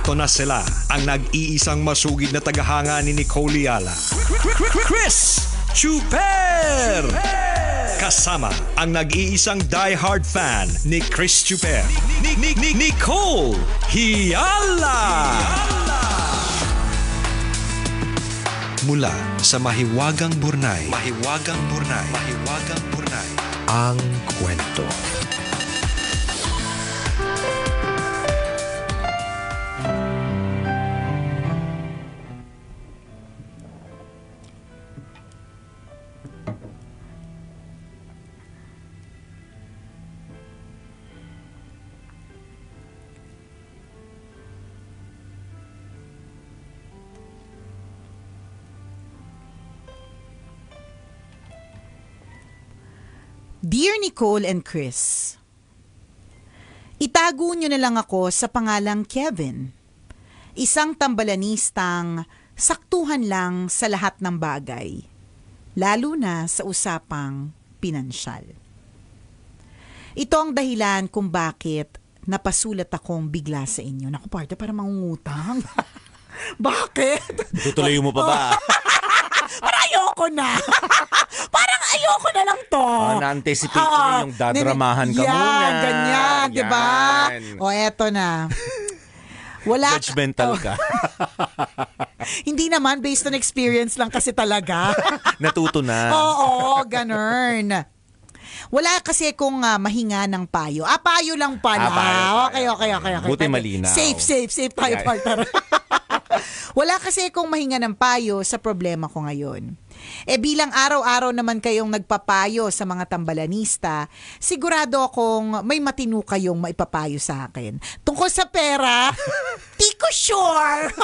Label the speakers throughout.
Speaker 1: Eto na sila, ang nag-iisang masugid na tagahanga ni Nicole Yala. Chris Chuper! Kasama ang nag-iisang die-hard fan ni Chris Chuper, Nicole Yala! Mula sa Mahiwagang Burnay, ang kwento.
Speaker 2: Dear Nicole and Chris, itago niyo na lang ako sa pangalang Kevin. Isang tambalanistang saktuhan lang sa lahat ng bagay, lalo na sa usapang pinansyal. Ito ang dahilan kung bakit napasulat akong bigla sa inyo. Naku, partner, para mangungutang. Bakit?
Speaker 3: Tutuloy mo pa ba?
Speaker 2: Parang ayoko na. Parang ayoko na lang to.
Speaker 3: Na-anticipate ko na yung dadramahan ka muna.
Speaker 2: Ganyan, di ba? O, eto na. Wala.
Speaker 3: Judgmental ka.
Speaker 2: Hindi naman, based on experience lang kasi talaga.
Speaker 3: Natuto na.
Speaker 2: Oo, ganun. Wala kasi kung mahinga ng payo. Payo lang pala.
Speaker 3: Payo.
Speaker 2: Okay.
Speaker 3: Buti malinaw.
Speaker 2: Safe tayo, partner. Wala kasi kung mahinga ng payo sa problema ko ngayon. Bilang araw-araw naman kayong nagpapayo sa mga tambalanista, sigurado akong may matino kayong maipapayo sa akin. Tungkol sa pera, di ko sure.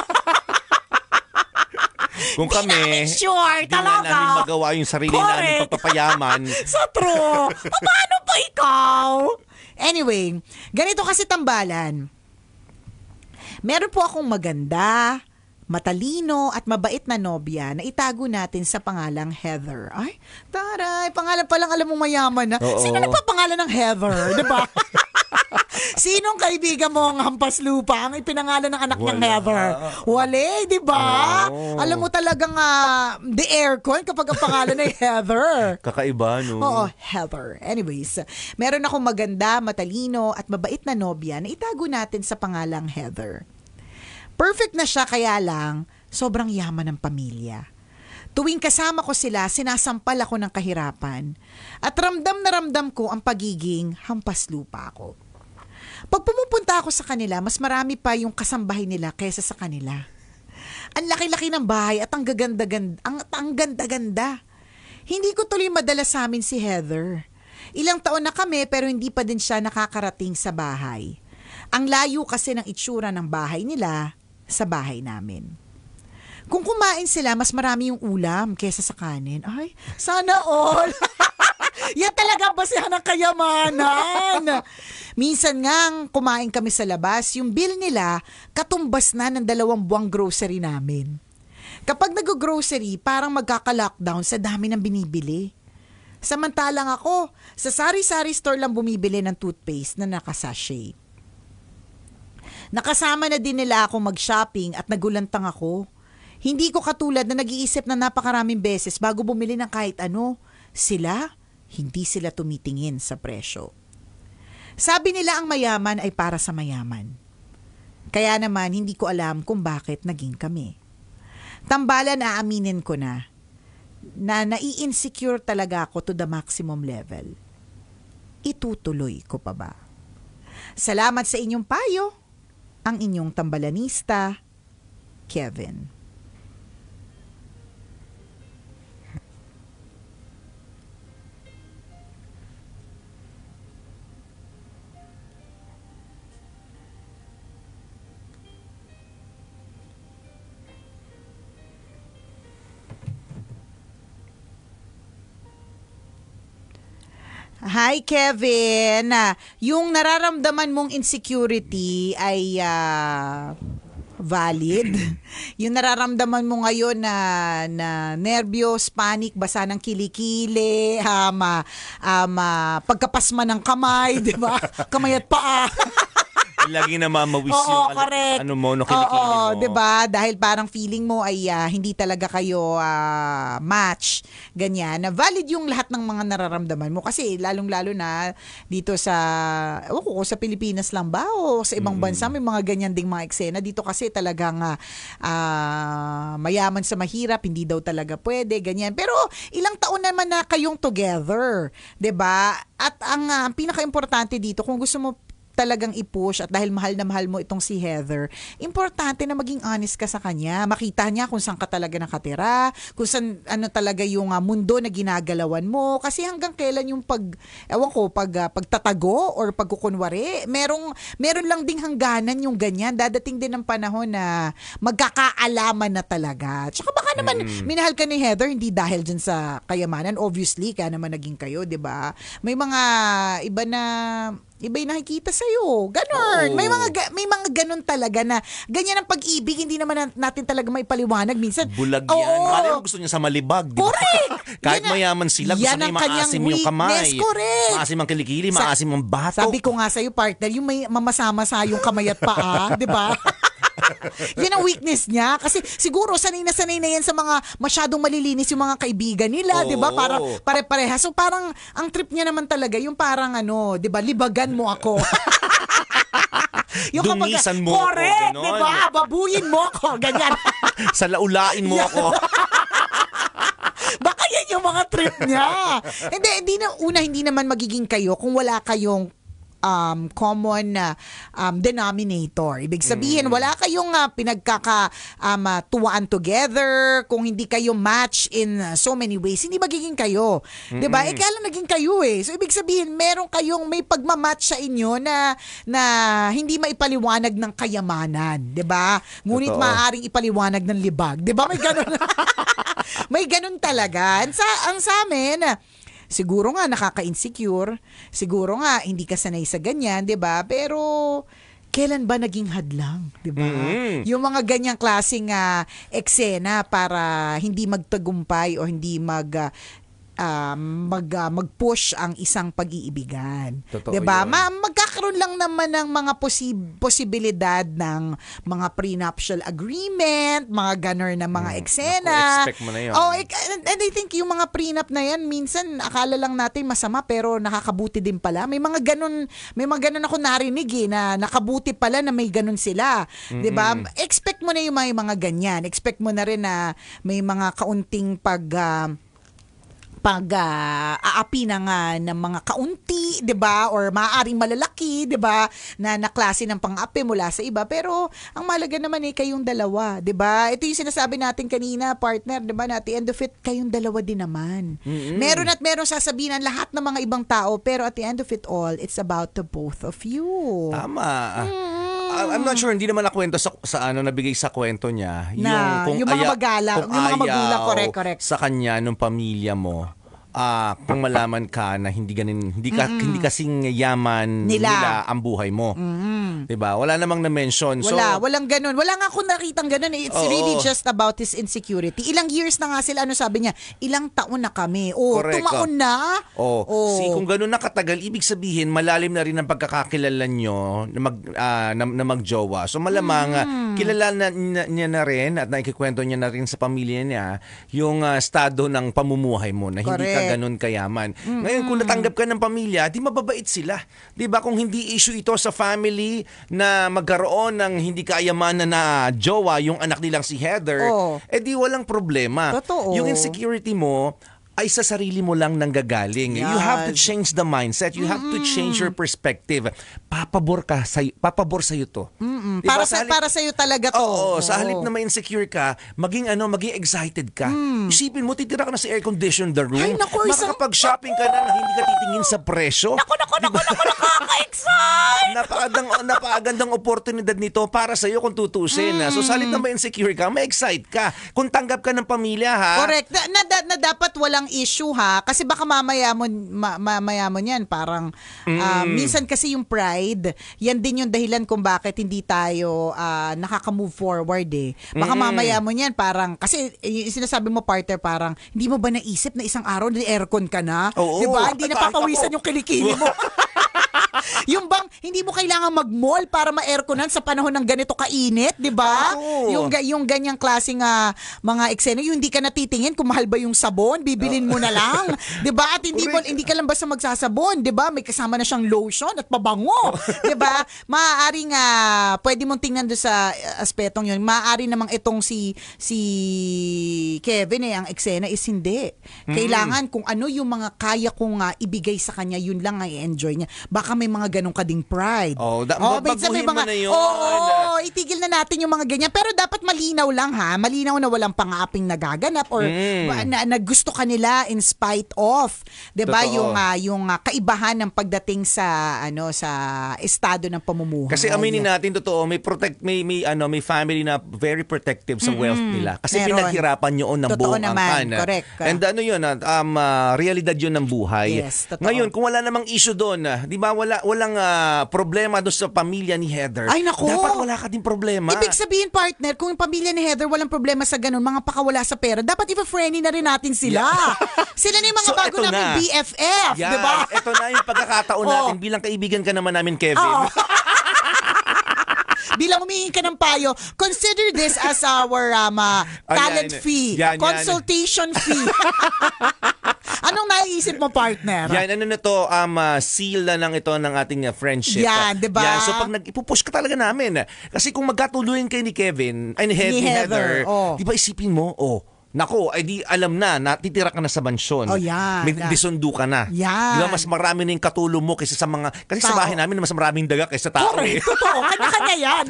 Speaker 3: Kung kami,
Speaker 2: sure,
Speaker 3: di na namin magawa yung sarili namin pagpapayaman.
Speaker 2: Sa true. Paano pa ikaw? Anyway, ganito kasi tambalan. Meron po akong maganda, matalino at mabait na nobya na itago natin sa pangalang Heather. Ay, taray, pangalan pa lang alam mong mayaman na.
Speaker 3: Oo.
Speaker 2: Sino nagpapangalan ng Heather, di ba? Sinong kaibigan mo ang hampas lupa ang ipinangalan ng anak niyang Heather? Wale, di ba? Alam mo talagang the aircon kapag ang pangalan ay Heather.
Speaker 3: Kakaiba, no?
Speaker 2: Oo, Heather. Anyways, meron akong maganda, matalino at mabait na nobya na itago natin sa pangalang Heather. Perfect na siya, kaya lang sobrang yaman ng pamilya. Tuwing kasama ko sila, sinasampal ako ng kahirapan at ramdam na ramdam ko ang pagiging hampas lupa ko. Pag pumupunta ako sa kanila, mas marami pa yung kasambahay nila kaysa sa kanila. Ang laki-laki ng bahay at ang ganda-ganda. Hindi ko tuloy madala sa amin si Heather. Ilang taon na kami pero hindi pa din siya nakakarating sa bahay. Ang layo kasi ng itsura ng bahay nila sa bahay namin. Kung kumain sila, mas marami yung ulam kaysa sa kanin. Ay, sana all. Yan talaga basihan ng kayamanan. Minsan nga, kumain kami sa labas, yung bill nila, katumbas na ng 2 buwang grocery namin. Kapag nag-grocery, parang magkaka-lockdown sa dami ng binibili. Samantalang ako, sa sari-sari store lang bumibili ng toothpaste na nakasachet. Nakasama na din nila ako mag-shopping at nagulantang ako. Hindi ko katulad na nag-iisip na napakaraming beses bago bumili ng kahit ano. Hindi sila tumitingin sa presyo. Sabi nila ang mayaman ay para sa mayaman. Kaya naman hindi ko alam kung bakit naging kami. Tambalan, aaminin ko na nai-insecure talaga ako to the maximum level. Itutuloy ko pa ba? Salamat sa inyong payo. Ang inyong tambalanista, Kevin. Hi, Kevin. Yung nararamdaman mong insecurity ay valid. Yung nararamdaman mo ngayon na nervyos, panic, basa ng kilikili, pagkapasma ng kamay, di ba? Kamay at paa.
Speaker 3: Lagi namamawis
Speaker 2: Oo,
Speaker 3: yung
Speaker 2: correct.
Speaker 3: ano mo, no, kilikili mo.
Speaker 2: Oo, 'di ba? Dahil parang feeling mo ay hindi talaga kayo match, ganyan. Na valid yung lahat ng mga nararamdaman mo kasi lalong-lalo na dito sa ewan ko sa Pilipinas lang ba o sa ibang bansa may mga ganyan ding mga eksena. Dito kasi talagang mayaman sa mahirap, hindi daw talaga pwede, ganyan. Pero ilang taon naman na kayong together, 'di ba? At ang pinaka-importante dito kung gusto mo talagang i-push at dahil mahal na mahal mo itong si Heather, importante na maging honest ka sa kanya. Makita niya kung saan ka talaga nakatira, kung saan ano talaga yung mundo na ginagalawan mo. Kasi hanggang kailan yung pagtatago or pagkukunwari, meron lang ding hangganan yung ganyan. Dadating din ang panahon na magkakaalaman na talaga. Tsaka baka naman minahal ka ni Heather hindi dahil dyan sa kayamanan. Obviously, kaya naman naging kayo, di ba? May mga iba yung nakikita sa'yo. Ganon.
Speaker 3: Oo.
Speaker 2: May mga ganon talaga na ganyan ang pag-ibig. Hindi naman natin talaga maipaliwanag. Minsan,
Speaker 3: Bulag
Speaker 2: oo.
Speaker 3: yan. Malay mo gusto niya sa malibag. Di ba?
Speaker 2: Correct.
Speaker 3: Kahit
Speaker 2: Yan
Speaker 3: mayaman sila, gusto
Speaker 2: yan
Speaker 3: niya
Speaker 2: ang
Speaker 3: yung
Speaker 2: kanyang
Speaker 3: maasim yung kamay.
Speaker 2: weakness. Correct.
Speaker 3: Maasim ang kilikili, maasim ang batok.
Speaker 2: Sabi ko nga sa'yo, partner, yung may mamasama-sa yung kamay at paa. Di ba? Yan ang weakness niya. Kasi siguro sanay na yan sa mga masyadong malilinis yung mga kaibigan nila.
Speaker 3: Oo.
Speaker 2: Di ba? Para pare-pareha. So parang ang trip niya naman talaga, yung parang di ba, libagan mo ako. Yung
Speaker 3: Dungisan mo ako,
Speaker 2: correct,
Speaker 3: ganon.
Speaker 2: di ba? Babuyin mo ako. Ganyan.
Speaker 3: Sa laulain mo ako.
Speaker 2: Baka yan yung mga trip niya. Hindi naman magiging kayo kung wala kayong common denominator. Ibig sabihin, wala kayong tuwaan together, kung hindi kayo match in so many ways, hindi magiging kayo. 'Di ba? Kaya lang naging kayo eh. So ibig sabihin, may pagmamatch sa inyo na hindi maipaliwanag ng kayamanan, 'di ba? Ngunit
Speaker 3: Totoo.
Speaker 2: maaaring ipaliwanag ng libag. 'Di ba? May ganun. May ganun talaga. Ang sa amin, siguro nga nakaka-insecure, siguro nga hindi ka sanay sa ganyan, 'di ba? Pero kailan ba naging hadlang, 'di ba? Yung mga ganyang klaseng eksena para hindi magtagumpay o hindi mag-push ang isang pag-iibigan.
Speaker 3: Totoo
Speaker 2: 'Di ba?
Speaker 3: yun.
Speaker 2: Magkakaroon lang naman ng mga posibilidad ng mga prenuptial agreement, mga ganor na mga eksena.
Speaker 3: Expect mo na yun.
Speaker 2: Oh, and I think yung mga prenup na yan, minsan akala lang natin masama pero nakakabuti din pala. May mga ganun ako narinig na nakabuti pala na may ganun sila. 'Di ba? Expect mo na yung mga ganyan. Expect mo na rin na may mga kaunting aapi ng mga kaunti, 'di ba? Or maaaring malalaki, 'di ba? Na klase ng pang-api mula sa iba. Pero ang mahalaga naman kayong dalawa, 'di ba? Ito yung sinasabi natin kanina, partner, 'di ba? Na at the end of it, kayong dalawa din naman. Meron sasabihin ang lahat ng mga ibang tao, pero at the end of it all, it's about the both of you.
Speaker 3: Tama. I'm not sure, hindi naman nakwento sa nabigay sa kwento niya.
Speaker 2: Yung mga magulang, correct.
Speaker 3: Sa kanya, nung pamilya mo, kung malaman ka na hindi kasing yaman nila ang buhay mo. 'Di ba? Wala namang na-mention.
Speaker 2: Walang ganun. Wala nga akong nakitang ganun. It's really just about his insecurity. Ilang years na nga sila, sabi niya? Ilang taon na kami.
Speaker 3: Correct.
Speaker 2: Tumaon na.
Speaker 3: Kung ganun na katagal, ibig sabihin malalim na rin ang pagkakakilala nyo na magjowa. So malamang kilala niya na rin at nakikikwento niya na rin sa pamilya niya yung estado ng pamumuhay mo na hindi ka ganun kayaman. Ngayon, kung natanggap ka ng pamilya, di mababait sila. Di ba? Kung hindi issue ito sa family na magkaroon ng hindi kayamanan na jowa yung anak nilang si Heather, di walang problema.
Speaker 2: Totoo.
Speaker 3: Yung insecurity mo ay sa sarili mo lang nanggagaling.
Speaker 2: Yes.
Speaker 3: You have to change the mindset. You have to change your perspective. Papabor sa'yo to.
Speaker 2: Diba? Para sa'yo talaga to.
Speaker 3: Oo, sa halip na ma-insecure ka, maging excited ka. Isipin mo, titira ka na sa air-conditioned room.
Speaker 2: Ay, naku,
Speaker 3: makakapag-shopping ka na hindi ka titingin sa presyo.
Speaker 2: Naku, nakaka-excite!
Speaker 3: Napakagandang oportunidad nito para sa'yo kung tutusin. So sa halip na ma-insecure ka, ma-excite ka. Kung tanggap ka ng pamilya, ha?
Speaker 2: Correct. Na dapat walang issue, ha? Kasi baka mamaya mo yan. Parang, minsan kasi yung pride, yan din yung dahilan kung bakit hindi tayo nakaka-move forward eh. Baka mamaya mo yan, parang, kasi yung sinasabi mo, partner, parang, hindi mo ba naisip na isang araw na aircon ka na?
Speaker 3: Oo.
Speaker 2: Diba? Hindi na papawisan yung kilikili mo. Yung bang hindi mo kailangan mag-mall para ma-airconan sa panahon ng ganito kainit, 'di ba?
Speaker 3: Oo.
Speaker 2: Yung ganyang klaseng mga eksena, yung hindi ka natitingin kung mahal ba yung sabon, bibilin mo na lang, 'di ba? At hindi ka lang basta magsasabon, 'di ba? May kasama na siyang lotion at pabango, 'di ba? Maaaring pwede mong tingnan do sa aspetong 'yun. Maaari namang itong si Kevin ang eksena is hindi. Kailangan kung ano yung mga kaya kong ibigay sa kanya, yun lang ang i-enjoy niya. Baka may mga ganong kading pride.
Speaker 3: Baguhin mo na yun.
Speaker 2: Itigil na natin yung mga ganyan. Pero dapat malinaw lang malinaw na walang pang-aaping nagaganap or na gusto kanila in spite of, 'di ba? Yung kaibahan ng pagdating sa sa estado ng pamumuhay.
Speaker 3: Kasi aminin natin totoo, may family na very protective sa wealth nila. Kasi pinaghirapan yun ng buong angkan.
Speaker 2: Correct.
Speaker 3: And yun, realidad yun ng buhay.
Speaker 2: Yes, totoo.
Speaker 3: Ngayon, kung wala namang issue doon, di ba, walang problema doon sa pamilya ni Heather.
Speaker 2: Ay, naku.
Speaker 3: Dapat wala ka din problema.
Speaker 2: Ibig sabihin, partner, kung yung pamilya ni Heather walang problema sa ganun, mga pakawala sa pera, dapat ipa-friendly na rin natin sila. Sila na yung mga bago namin BFF,
Speaker 3: yan,
Speaker 2: di ba?
Speaker 3: Ito na yung pagkakataon natin bilang kaibigan ka naman namin, Kevin.
Speaker 2: Bilang humihingi ka ng payo, consider this as our talent fee, consultation fee. Anong naiisip mo, partner?
Speaker 3: Yan, seal na lang ito ng ating friendship.
Speaker 2: Yan, diba?
Speaker 3: Yan, so pag ipupush ka talaga namin. Kasi kung magkatuluyan kayo ni Kevin, ay ni Heather, di ba isipin mo, nako, ay di alam na, natitira ka na sa mansyon.
Speaker 2: Yan.
Speaker 3: May disundo ka na.
Speaker 2: Yan.
Speaker 3: Di ba, mas marami na yung katulong mo kaysa sa mga, kasi sa bahay namin, mas maraming daga kaysa tao.
Speaker 2: Correct, totoo. Kanya-kanya yan.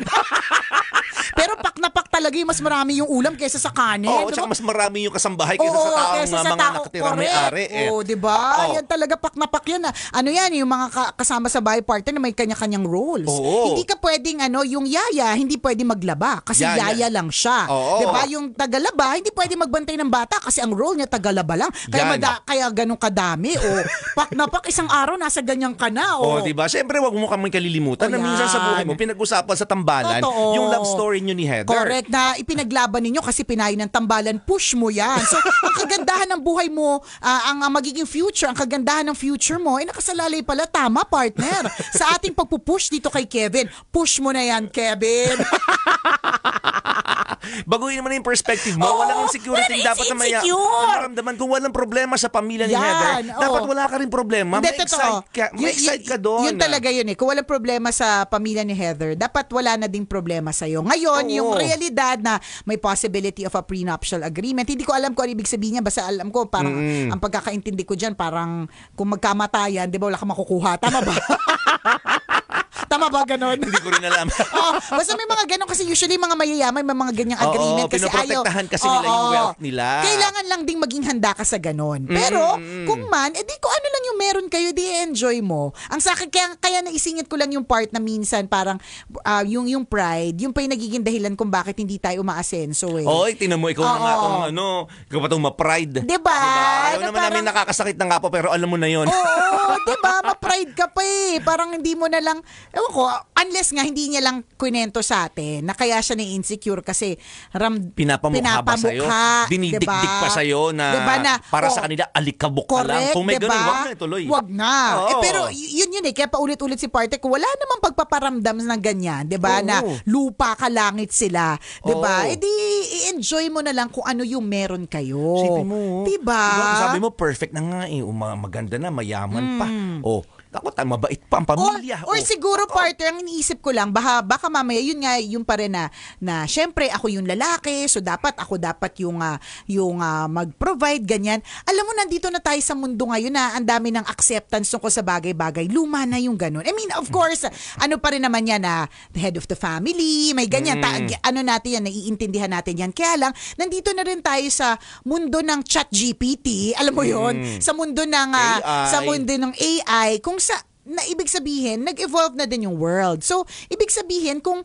Speaker 2: Pero pak na pak talaga yung mas marami yung ulam kaysa sa kanin.
Speaker 3: Oo, tsaka mas marami yung kasambahay kaysa sa taong mga nakatirang may-ari.
Speaker 2: Oo, di ba? Yan talaga pak na pak yan. Ano yan, yung mga kasama sa bahay partner na may kanya-kanyang roles.
Speaker 3: Oo.
Speaker 2: Hindi ka pwedeng, yung yaya, hindi pwedeng maglaba kasi yaya lang siya.
Speaker 3: Oo.
Speaker 2: Di ba? Yung tagalaba, hindi pwedeng magbantay ng bata kasi ang role niya tagalaba lang. Kaya ganun kadami. Pak na pak, isang araw nasa ganyan ka na.
Speaker 3: Di ba? Siyempre, wag mo kaming kalilimutan na minsan sa buhay mo, pinag-usapan sa tambalan, yung love story nyo ni Heather.
Speaker 2: Correct, na ipinaglaban ninyo kasi pinayo ng tambalan, push mo yan. So, ang kagandahan ng buhay mo, ang magiging future, ang kagandahan ng future mo, nakasalalay pala, tama, partner. Sa ating pagpupush dito kay Kevin, push mo na yan, Kevin.
Speaker 3: Baguhin mo na yung perspective mo. Walang insecurity dapat na maramdaman. Kung walang problema sa pamilya ni Heather, dapat wala ka rin problema. May-excite ka doon.
Speaker 2: Yun talaga yun Kung walang problema sa pamilya ni Heather, dapat wala na ding problema sa'yo. Ngayon, yung realidad na may possibility of a prenuptial agreement, hindi ko alam kung ano ibig sabihin niya. Basta alam ko, parang ang pagkakaintindi ko dyan, parang kung magkamatayan, di ba wala ka makukuha. Tama ba? Tama ba ganon?
Speaker 3: Hindi ko rin alam.
Speaker 2: Basta may mga ganon kasi usually mga mayayaman may mga ganyang agreement kasi
Speaker 3: pinoprotektahan kasi nila yung wealth nila.
Speaker 2: Kailangan lang ding maging handa ka sa ganon. Pero kung man, di ko ano lang yung meron kayo, di enjoy mo. Ang sa akin, kaya naisingit ko lang yung part na minsan parang yung pride, yung pa yung nagiging dahilan kung bakit hindi tayo umaasenso
Speaker 3: tinan mo, ikaw na nga ikaw pa itong ma-pride.
Speaker 2: Diba?
Speaker 3: Ayaw naman namin nakakasakit na nga po, pero alam mo na yun.
Speaker 2: Diba? Ma-pride ka pa Parang hindi mo na lang, ewan ko, unless nga hindi niya lang kwento sa atin na kaya siya na-insecure kasi
Speaker 3: pinapamukha ba sa'yo? Dinidikdik pa sa'yo na, para sa kanila alikabok ka lang. Kung may ganun, wag na ituloy.
Speaker 2: Wag na. Pero yun kaya paulit-ulit si partner kung wala namang pagpaparamdam ng ganyan, diba? Na lupa ka langit sila. Diba? I-enjoy mo na lang kung ano yung meron kayo.
Speaker 3: Sipin mo.
Speaker 2: Diba?
Speaker 3: Sabi mo, perfect na nga maganda na, mayaman pa. Ako, mabait pa ang pamilya.
Speaker 2: Or siguro, partner, ang iniisip ko lang, baka mamaya, yun nga, yung pa rin na syempre, ako yung lalaki, so dapat yung mag-provide, ganyan. Alam mo, nandito na tayo sa mundo ngayon na ang dami ng acceptance tungkol sa bagay-bagay. Luma na yung ganun. I mean, of course, ano pa rin naman yan the head of the family, may ganyan. Natin yan, naiintindihan natin yan. Kaya lang, nandito na rin tayo sa mundo ng ChatGPT, alam mo yun? Sa mundo ng AI, kung na ibig sabihin, nag-evolve na din yung world. So, ibig sabihin, kung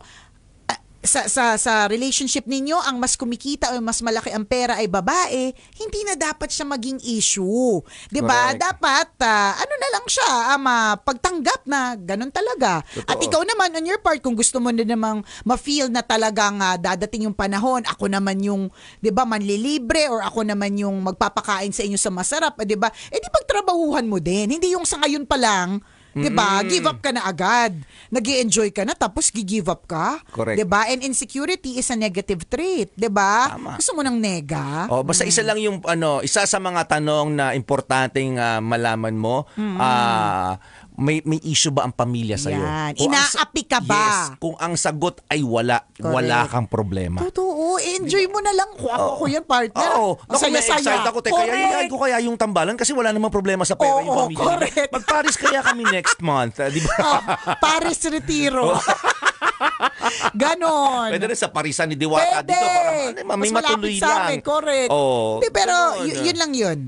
Speaker 2: sa relationship ninyo, ang mas kumikita o mas malaki ang pera ay babae, hindi na dapat siya maging issue. Diba? Dapat, na lang siya, pagtanggap na ganun talaga.
Speaker 3: Totoo.
Speaker 2: At ikaw naman, on your part, kung gusto mo na namang ma-feel na talagang dadating yung panahon, ako naman yung, diba, manlilibre, or ako naman yung magpapakain sa inyo sa masarap, diba? Di pagtrabahuhan mo din. Hindi yung sa ngayon pa lang, 'Diba? Give up ka na agad. Nag-i-enjoy ka na tapos gi-give up ka.
Speaker 3: Correct.
Speaker 2: 'Diba? And insecurity is a negative trait, 'diba?
Speaker 3: Tama.
Speaker 2: Gusto mo ng nega?
Speaker 3: Basta isa lang yung isa sa mga tanong na importanteng malaman mo, may issue ba ang pamilya sa iyo?
Speaker 2: Yan. Inaapi ka ba?
Speaker 3: Yes. Kung ang sagot ay wala, wala kang problema.
Speaker 2: Totoo. Enjoy mo na lang. Ako yan, partner.
Speaker 3: Oo.
Speaker 2: Ang saya-saya.
Speaker 3: Excited ako. Kaya ko kaya yung tambalan kasi wala namang problema sa pera yung pamilya.
Speaker 2: Correct.
Speaker 3: Mag-Paris kaya kami next month. Di ba?
Speaker 2: Paris Retiro. Ganon.
Speaker 3: Pwede rin sa Parisan ni Diwata
Speaker 2: Pwede.
Speaker 3: dito. Para may
Speaker 2: Mas
Speaker 3: matuloy
Speaker 2: malapit sa
Speaker 3: lang.
Speaker 2: amin. Correct. Hindi, pero yun lang yun.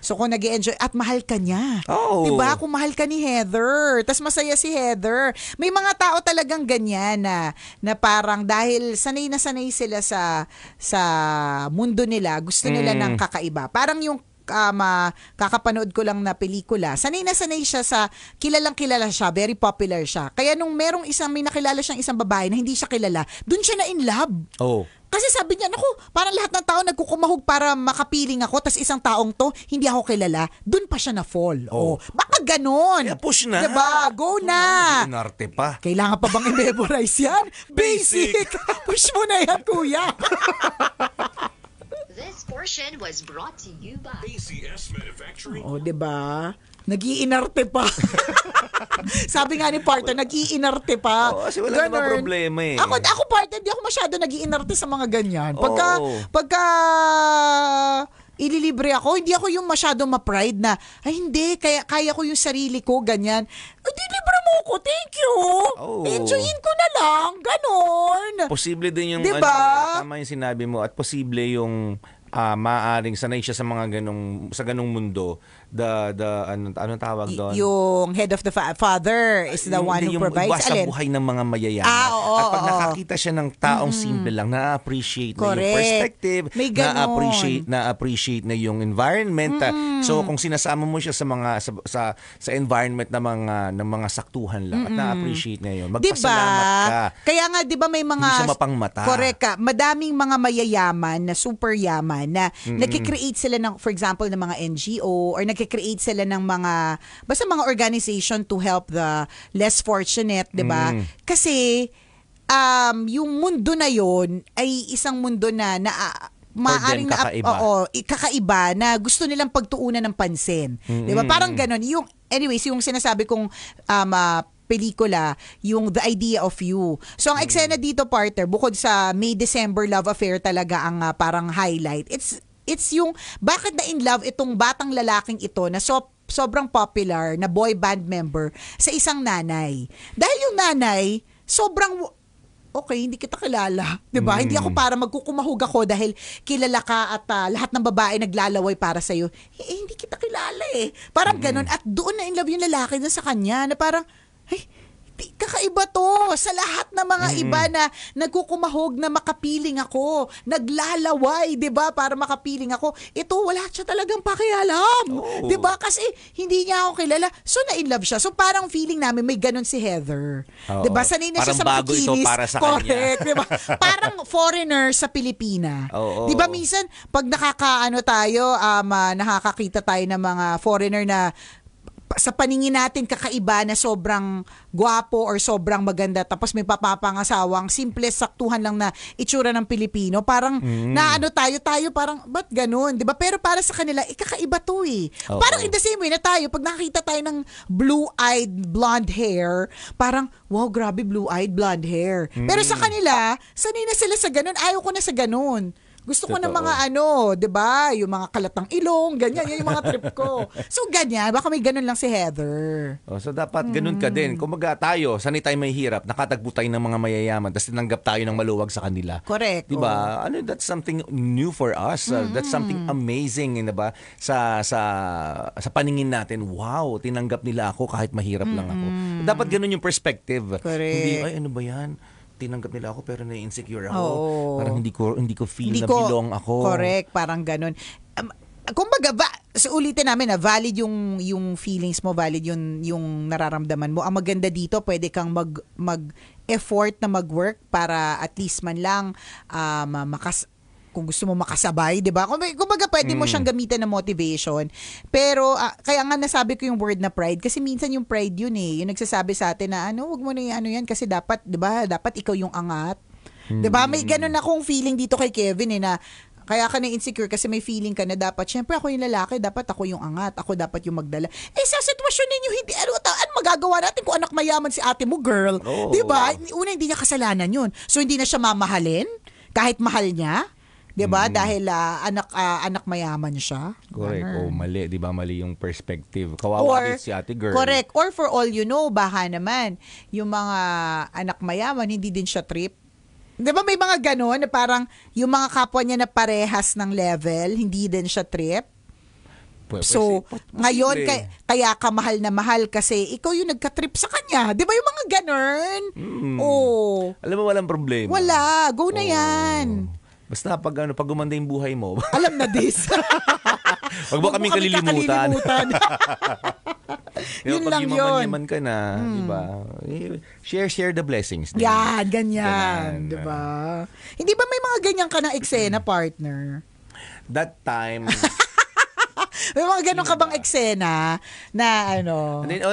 Speaker 2: So kung nag-enjoy at mahal ka niya.
Speaker 3: Oh.
Speaker 2: 'Di ba? Kung mahal ka ni Heather, tas masaya si Heather. May mga tao talagang ganyan na parang dahil sanay na sanay sila sa mundo nila, gusto nila ng kakaiba. Parang yung kakapanood ko lang na pelikula, sanay na sanay siya sa kilalang kilala siya, very popular siya. Kaya nung may nakilala siyang isang babae na hindi siya kilala, dun siya na in love.
Speaker 3: Oh.
Speaker 2: Kasi sabi niya, naku, parang lahat ng tao nagkukumahog para makapiling ako, tas isang taong to, hindi ako kilala, dun pa siya na-fall. Baka ganon.
Speaker 3: Kaya push na.
Speaker 2: Diba? Go na.
Speaker 3: Inarte pa.
Speaker 2: Kailangan pa bang i-memorize yan? Basic. Push mo na yan, kuya.
Speaker 4: This portion was brought to you by
Speaker 5: ACS Manufacturing.
Speaker 2: Diba? Nag-iinarte pa. Sabi nga ni partner, nag-iinarte pa.
Speaker 3: Kasi wala namang problema eh.
Speaker 2: Ako partner, di ako masyado nag-iinarte sa mga ganyan. Pagka ililibre ako, hindi ako yung masyado ma-pride na, ay hindi, kaya ko yung sarili ko, ganyan. Hindi, libre mo ako, thank you. Enjoyin ko na lang, ganon.
Speaker 3: Posible din yung,
Speaker 2: diba?
Speaker 3: tama yung sinabi mo, at posible yung maaaring sanay siya sa mga ganong mundo. Anong tawag doon?
Speaker 2: Yung head of the father is the one who provides.
Speaker 3: Yung buhay ng mga mayayaman. At pag nakakita siya ng taong simple lang, na-appreciate na yung perspective, na-appreciate na yung environment. So kung sinasama mo siya sa mga sa environment ng mga saktuhan lang at na-appreciate na yun, magpasalamat ka.
Speaker 2: Kaya nga 'di ba may mga
Speaker 3: hindi siya mapangmata.
Speaker 2: Correct ka. Madaming mga mayayaman na super yaman na nagki-create sila ng, for example, ng mga NGO or nagki-create sila ng mga basta mga organization to help the less fortunate, 'di ba? Kasi yung mundo na yon ay isang mundo na maaring kakaiba na gusto nilang pagtuunan ng pansin. 'Di ba? Parang gano'n. Yung anyways, yung sinasabi kong pelikula, yung The Idea of You. So, ang eksena dito, partner, bukod sa May-December love affair talaga ang parang highlight. It's yung bakit na in love itong batang lalaking ito na sobrang popular na boy band member sa isang nanay. Dahil yung nanay, sobrang okay, hindi kita kilala. 'Di ba? Hindi ako para magkukumahog ako dahil kilala ka at lahat ng babae naglalaway para sa iyo. Hindi kita kilala eh. Parang ganun. At doon na in love yung lalaki na sa kanya na parang, ay, kakaiba to sa lahat ng mga iba na nagkukumahog na makapiling ako, naglalaway, 'di ba, para makapiling ako. Ito wala siya talagang pakialam. 'Di ba? Kasi hindi niya ako kilala. So na in love siya. So parang feeling namin may ganun si Heather. 'Di ba? Sanay na siya sa
Speaker 3: bago ito
Speaker 2: makikinis.
Speaker 3: para sa
Speaker 2: correct,
Speaker 3: kanya.
Speaker 2: 'di ba? Parang foreigner sa Pilipina. 'Di ba minsan pag nakakakita tayo ng mga foreigner na sa paningin natin kakaiba na sobrang gwapo or sobrang maganda tapos may papapangasawang simple saktuhan lang na itsura ng Pilipino, parang naano tayo parang ba't ganun, 'di ba? Pero para sa kanila kakaiba to eh. Parang in the same way na tayo pag nakita tayo ng blue-eyed blonde hair, parang wow, grabe blue-eyed blonde hair. Pero sa kanila, sanay na sila sa ganun, ayaw ko na sa ganun. Gusto ko ng mga 'di ba? Yung mga kalatang ilong, ganyan, yan yung mga trip ko. So ganyan, baka may ganun lang si Heather.
Speaker 3: So dapat ganun ka din. Kung tayo, sanay tayo may hirap, nakatagpo tayo ng mga mayayaman, tapos tinanggap tayo ng maluwag sa kanila.
Speaker 2: Correct.
Speaker 3: 'Di ba? That's something new for us. That's something amazing, 'di ba? Sa paningin natin, wow, tinanggap nila ako kahit mahirap lang ako. Dapat ganun yung perspective.
Speaker 2: Correct.
Speaker 3: Hindi, ay ano ba 'yan? Tinanggap nila ako pero na-insecure ako. Parang hindi ko feel na belong ako.
Speaker 2: Correct, parang ganun. Kumbaga, ulitin namin na valid yung feelings mo, valid yung nararamdaman mo. Ang maganda dito, pwede kang mag-effort na mag-work para at least man lang kung gusto mo makasabay, 'di ba? Kumbaga pwede mo siyang gamitin na motivation. Pero kaya nga nasabi ko yung word na pride kasi minsan yung pride yun yung nagsasabi sa atin na wag mo na yan kasi dapat, 'di ba? Dapat ikaw yung angat. 'Di ba? May ganun akong feeling dito kay Kevin na kaya ka na insecure kasi may feeling ka na dapat, syempre ako yung lalaki, dapat ako yung angat, ako dapat yung magdala. Sa sitwasyon ninyo, hindi, ano magagawa natin kung anak mayaman si ate mo, girl?
Speaker 3: Oh.
Speaker 2: Diba? Una, hindi niya kasalanan yun. So, hindi na siya mamahalin, kahit mahal niya. Diba? Dahil anak mayaman siya.
Speaker 3: Correct.
Speaker 2: Ganun.
Speaker 3: Mali. Di ba mali yung perspective? Kawawa din si ate girl.
Speaker 2: Correct. Or for all you know, baka naman, yung mga anak mayaman, hindi din siya trip. Di ba may mga ganon na parang yung mga kapwa niya na parehas ng level, hindi din siya trip? So, ngayon, kaya ka mahal na mahal kasi ikaw yung nagka-trip sa kanya. Di ba yung mga ganon? Oh.
Speaker 3: Alam mo, walang problema.
Speaker 2: Wala. Go na yan.
Speaker 3: Basta pag gumanda yung buhay mo.
Speaker 2: Alam na this.
Speaker 3: Wag mo kaming kalilimutan.
Speaker 2: Yun
Speaker 3: pag
Speaker 2: lang yun.
Speaker 3: yumaman ka na, di ba? Share the blessings.
Speaker 2: Yan, ganyan. Di ba? Hindi ba may mga ganyan ka na eksena, partner?
Speaker 3: That time,
Speaker 2: may mga ganon ka bang eksena na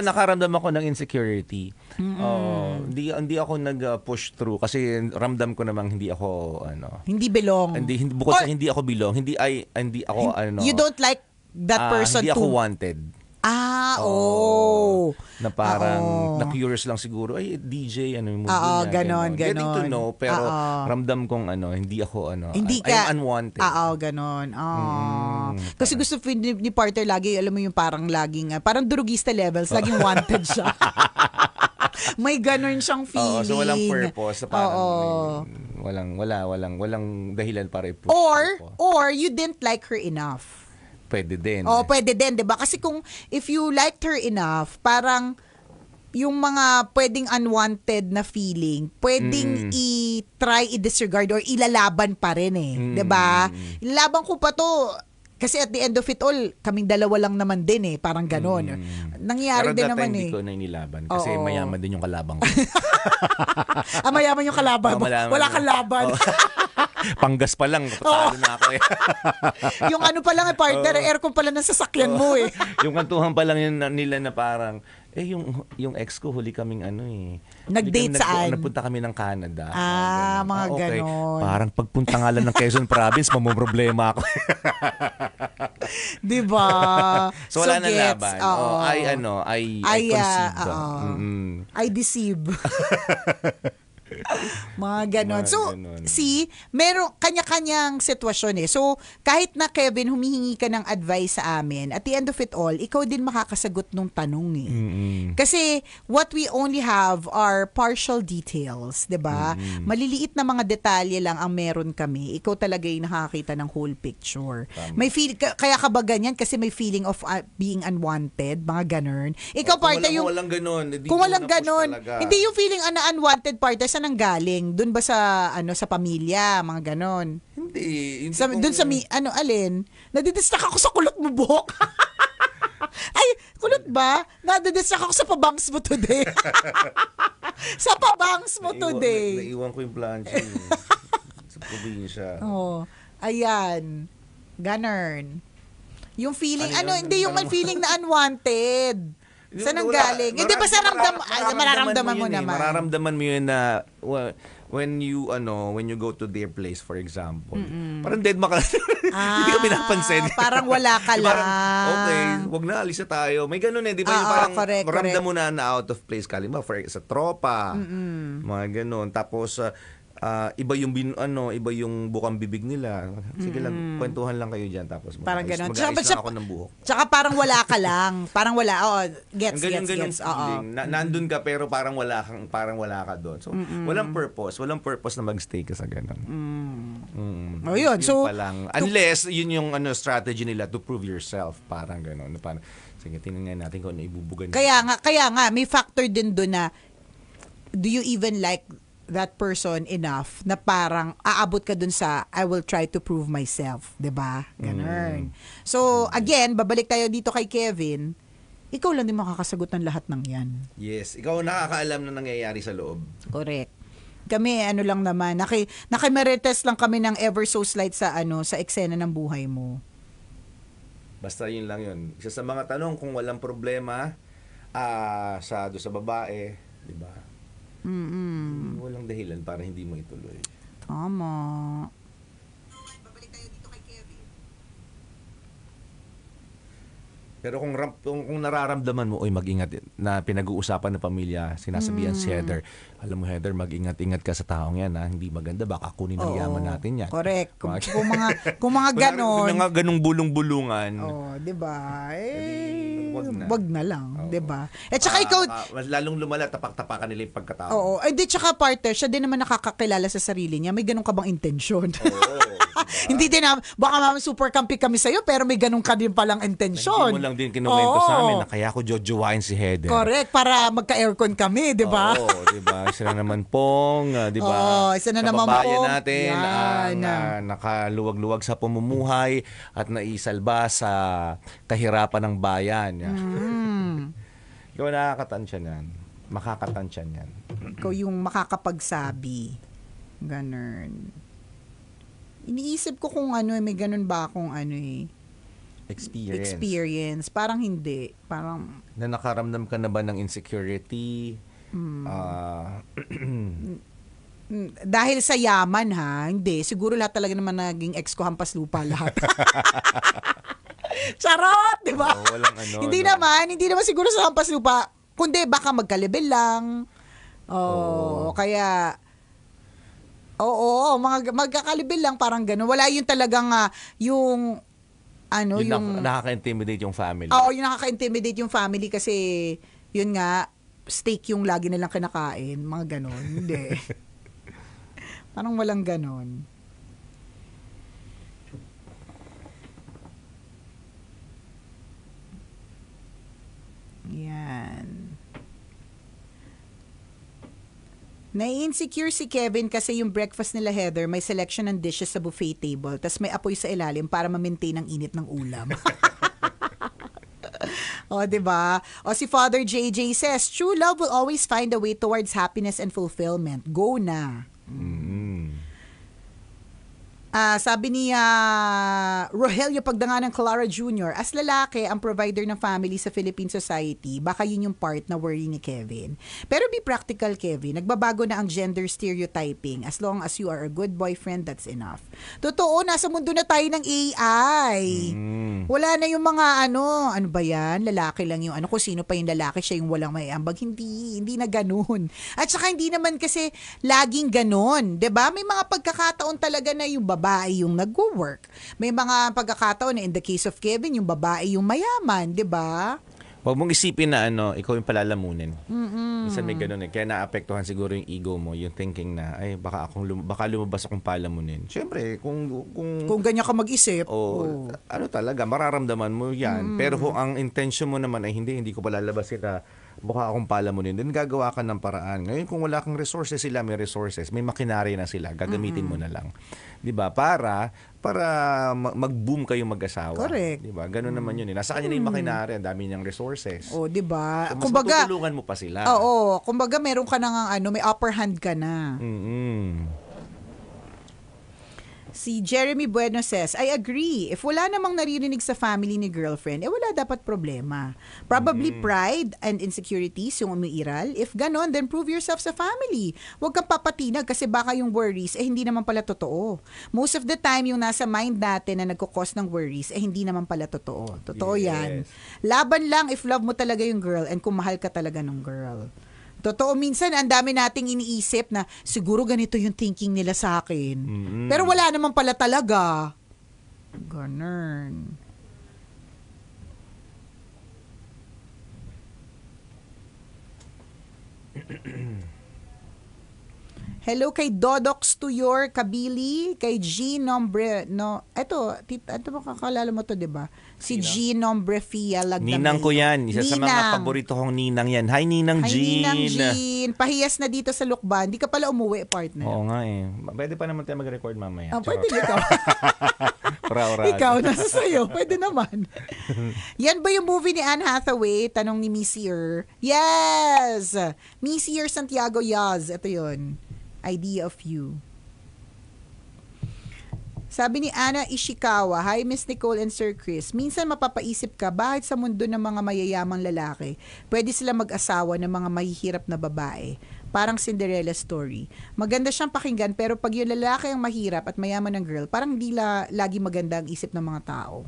Speaker 3: nakaramdam ako ng insecurity. Hindi ako nag-push through kasi ramdam ko namang hindi ako
Speaker 2: hindi belong.
Speaker 3: Bukod sa hindi ako belong, hindi ako
Speaker 2: You don't like that person
Speaker 3: hindi
Speaker 2: too.
Speaker 3: ako wanted. Na parang na-curious lang siguro, DJ, yung movie niya.
Speaker 2: Ganon.
Speaker 3: Getting to know, pero ramdam kong hindi ako,
Speaker 2: hindi
Speaker 3: I'm unwanted.
Speaker 2: Ganon. Kasi gusto ni partner lagi, alam mo yung parang laging, parang drugista levels, laging wanted siya. May ganon siyang feeling.
Speaker 3: So walang purpose. Parang walang dahilan para i-push.
Speaker 2: Or you didn't like her enough.
Speaker 3: Pwede din.
Speaker 2: Pwede din, 'di ba? Kasi kung if you liked her enough, parang yung mga pwedeng unwanted na feeling, pwedeng i-try i-disregard or ilalaban pa rin 'di ba? Ilalaban ko pa 'to. Kasi at the end of it all, kaming dalawa lang naman din parang gano'n. Nangyari din naman
Speaker 3: hindi ko na inilaban kasi mayaman din yung kalabang ko.
Speaker 2: Mayaman yung kalaban mo. Wala kang laban.
Speaker 3: Panggas pa lang, patalo na ako
Speaker 2: Yung pa lang partner, aircon pala ng sasakyan mo
Speaker 3: Yung kantuhan pa lang nila na parang, yung ex ko huli kaming
Speaker 2: nag-date saan?
Speaker 3: Napunta kami ng Canada.
Speaker 2: Mga ganon.
Speaker 3: Parang pagpunta nga lang ng Quezon Province, mamumroblema ako.
Speaker 2: Diba?
Speaker 3: So wala na laban. I concede.
Speaker 2: I deceive. Mga ganon. So, meron kanya-kanyang sitwasyon So, kahit na Kevin, humihingi ka ng advice sa amin, at the end of it all, ikaw din makakasagot nung tanong Kasi, what we only have are partial details, 'di ba? Maliliit na mga detalye lang ang meron kami. Ikaw talaga yung nakakita ng whole picture. May kaya ka ba ganyan? Kasi may feeling of being unwanted, mga ganon. Ikaw, partner, yung... Kung walang ganon, hindi yung feeling na unwanted, partner, saan ang galing? Doon ba sa sa pamilya, mga ganon?
Speaker 3: Hindi
Speaker 2: Doon sa alin? Nadidistract ako sa kulot mo, buhok. Ay, kulot ba? Nadidistract ako sa pabangs mo today. Sa pabangs mo today.
Speaker 3: Naiwan ko yung planche. Sa probinsya.
Speaker 2: Ayan. Ganern. Yung feeling, hindi yung feeling na unwanted. Saan ang galing? Hindi ba sa mararamdaman mo naman?
Speaker 3: Mararamdaman mo yun na when you go to their place, for example. Parang dead ka hindi ka pinapansin.
Speaker 2: Parang wala ka lang.
Speaker 3: Okay, wag na, alis na tayo. May ganun di ba? Yung parang maramdam mo na out of place. Kalimba, sa tropa. Mga ganun. Tapos, iba yung bukang bibig nila. Sige lang, kwentuhan lang kayo diyan tapos
Speaker 2: parang gano'n.
Speaker 3: Mag-ayos lang ako ng buhok.
Speaker 2: Tsaka parang wala ka lang. Parang wala. Gets.
Speaker 3: Nandun ka pero parang wala ka doon. So, walang purpose na magstay ka sa ganun.
Speaker 2: Yun. So,
Speaker 3: unless yun yung strategy nila to prove yourself, parang gano'n. Sige, tingnan natin kung ano ibubugan.
Speaker 2: Kaya nga may factor din doon na do you even like that person enough na parang aabot ka dun sa I will try to prove myself, 'di ba? Ganun. So, again, babalik tayo dito kay Kevin. Ikaw lang din makakasagot ng lahat ng 'yan.
Speaker 3: Yes, ikaw nakakaalam na nangyayari sa loob.
Speaker 2: Correct. Kami, ano lang naman, nakimarites lang kami ng ever so slight sa sa eksena ng buhay mo.
Speaker 3: Basta yun lang yun. Isa sa mga tanong kung walang problema sa babae, di ba? Walang dahilan para hindi mo ituloy.
Speaker 2: Tama.
Speaker 3: Pero kung nararamdaman mo, mag-ingat na pinag-uusapan ng pamilya, sinasabihan si Heather, alam mo Heather, mag-ingat-ingat ka sa taong yan, hindi maganda, baka kunin ang yaman natin yan.
Speaker 2: Correct. Kung mga ganon.
Speaker 3: Mga ganong bulong-bulungan.
Speaker 2: Di ba?
Speaker 3: Wag
Speaker 2: na lang, di ba? At saka ikaw,
Speaker 3: lalong lumala, tapak-tapakan nila yung pagkatao.
Speaker 2: oo, di tsaka partner, siya din naman nakakakilala sa sarili niya, may ganun ka bang intensyon?
Speaker 3: Oo.
Speaker 2: Hindi din baka super kampi kami sa'yo, pero may ganun ka din palang intensyon.
Speaker 3: Hindi mo lang din kinuwento sa amin na kaya ako jojowain si Heather.
Speaker 2: Correct, para magka-aircon kami, di ba?
Speaker 3: Oo, di ba? Isa na naman pong, di ba?
Speaker 2: Oo, isa na naman
Speaker 3: kababayan
Speaker 2: pong.
Speaker 3: natin ang nakaluwag-luwag sa pamumuhay at naisalba sa kahirapan ng bayan. Ikaw nakakatansya niyan. Makakatansya niyan.
Speaker 2: Ikaw yung makakapagsabi. Ganun. Iniisip ko kung may ganun ba akong experience. Parang hindi. Parang
Speaker 3: Na nakaramdam ka na ba ng insecurity?
Speaker 2: dahil sa yaman hindi. Siguro lahat talaga naman naging ex ko hampas lupa lahat. Charot, di ba?
Speaker 3: Walang
Speaker 2: Hindi naman siguro sa hampas lupa. Kundi baka magka-level lang. Kaya magkakalibil lang, parang gano'n. Wala yung talagang yung
Speaker 3: nakaka-intimidate yung family.
Speaker 2: Oo, yung nakaka-intimidate yung family kasi yun nga, steak yung lagi nilang kinakain. Mga gano'n. Hindi. Parang walang gano'n. Yan. Nai-insecure si Kevin kasi yung breakfast nila Heather may selection ng dishes sa buffet table tas may apoy sa ilalim para ma-maintain ang init ng ulam. Diba? Si Father JJ says, true love will always find a way towards happiness and fulfillment. Go na. Sabi ni Rogelio Pagdangan ng Clara Jr., as lalaki ang provider ng family sa Philippine society, baka yun yung part na worry ni Kevin. Pero be practical, Kevin. Nagbabago na ang gender stereotyping. As long as you are a good boyfriend, that's enough. Totoo, nasa mundo na tayo ng AI. Wala na yung mga ano ba yan? Lalaki lang yung kung sino pa yung lalaki, siya yung walang may ambag. Hindi na ganun. At saka hindi naman kasi laging ganun. 'Di ba? May mga pagkakataon talaga na yung babae yung nagwo-work. May mga pagkakataon na in the case of Kevin, yung babae yung mayaman, 'di ba?
Speaker 3: Huwag mong isipin na ikaw yung palalamunin. Minsan may ganun Kaya naapektuhan siguro yung ego mo, yung thinking na, baka lumabas akong palamunin. Siyempre, kung
Speaker 2: ganyan ka mag-isip.
Speaker 3: Talaga, mararamdaman mo yan. Pero kung ang intention mo naman ay hindi ko palalabasin na baka akong palamunin, then gagawa ka ng paraan. Ngayon, kung wala kang resources, sila may resources, may makinarya na sila, gagamitin mo na lang. 'Di ba? Para mag-boom kayong mag-asawa.
Speaker 2: Correct.
Speaker 3: 'Di ba? Ganun naman 'yun. Nasa kanya na yung makinarya, dami niyang resources.
Speaker 2: 'di ba?
Speaker 3: So, mas matutulungan mo pa sila.
Speaker 2: Oo, kumbaga meron ka nang may upper hand ka na. Si Jeremy Bueno says, I agree. If wala namang naririnig sa family ni girlfriend, wala dapat problema. Probably pride and insecurities yung umiiral. If ganon, then prove yourself sa family. Huwag kang papatinag kasi baka yung worries, hindi naman pala totoo. Most of the time, yung nasa mind natin na nagkukos ng worries, hindi naman pala totoo. Totoo yan. Laban lang if love mo talaga yung girl and kung mahal ka talaga ng girl. Totoo, minsan ang dami nating iniisip na siguro ganito yung thinking nila sa akin. Pero wala naman pala talaga. Ganun. Hello kay Dodox to your Kabili, kay G Nombre, ito makakalala mo to, 'di ba? Si G Nombre Fia Lagdamay.
Speaker 3: Ninang ko yan, isa sa mga paborito kong ninang yan. Hi Ninang Jean.
Speaker 2: Hi Ninang Jean, pahiyas na dito sa Lukban. Hindi ka pala umuwi, partner.
Speaker 3: Oo nga Pwede pa naman tayo mag-record mamaya.
Speaker 2: Pwede ikaw.
Speaker 3: Ora-ora.
Speaker 2: Ikaw, nasa sayo. Pwede naman. Yan ba yung movie ni Anne Hathaway? Tanong ni Miss Ear. Yes! Miss Ear Santiago Yaz. Ito yun. idea of you. Sabi ni Ana Ishikawa, "Hi Miss Nicole and Sir Chris. Minsan mapapaisip ka, bakit sa mundo ng mga mayayamang lalaki, pwede sila mag-asawa ng mga mahihirap na babae? Parang Cinderella story. Maganda siyang pakinggan, pero pag yung lalaki ang mahirap at mayaman ng girl, parang di lagi maganda ang isip ng mga tao."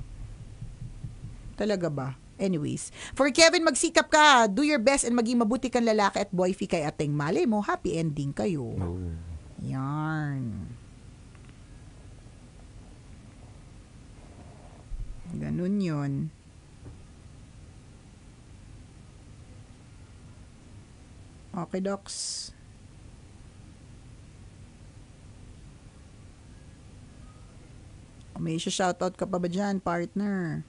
Speaker 2: Talaga ba? Anyways, for Kevin, magsikap ka. Do your best and maging mabuti kang lalaki at boyfie kay Ateng. Malay mo, happy ending kayo. Yarn. Ganun yun. Okay, Docs. May shoutout ka pa ba dyan, partner?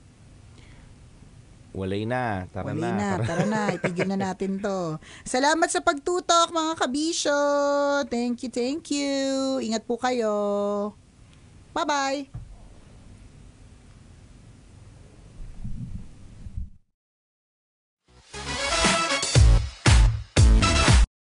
Speaker 3: Walay na. Tara
Speaker 2: Wala
Speaker 3: na.
Speaker 2: Tara na. Itigil na natin to. Salamat sa pagtutok, mga kabisyo. Thank you. Ingat po kayo. Bye-bye.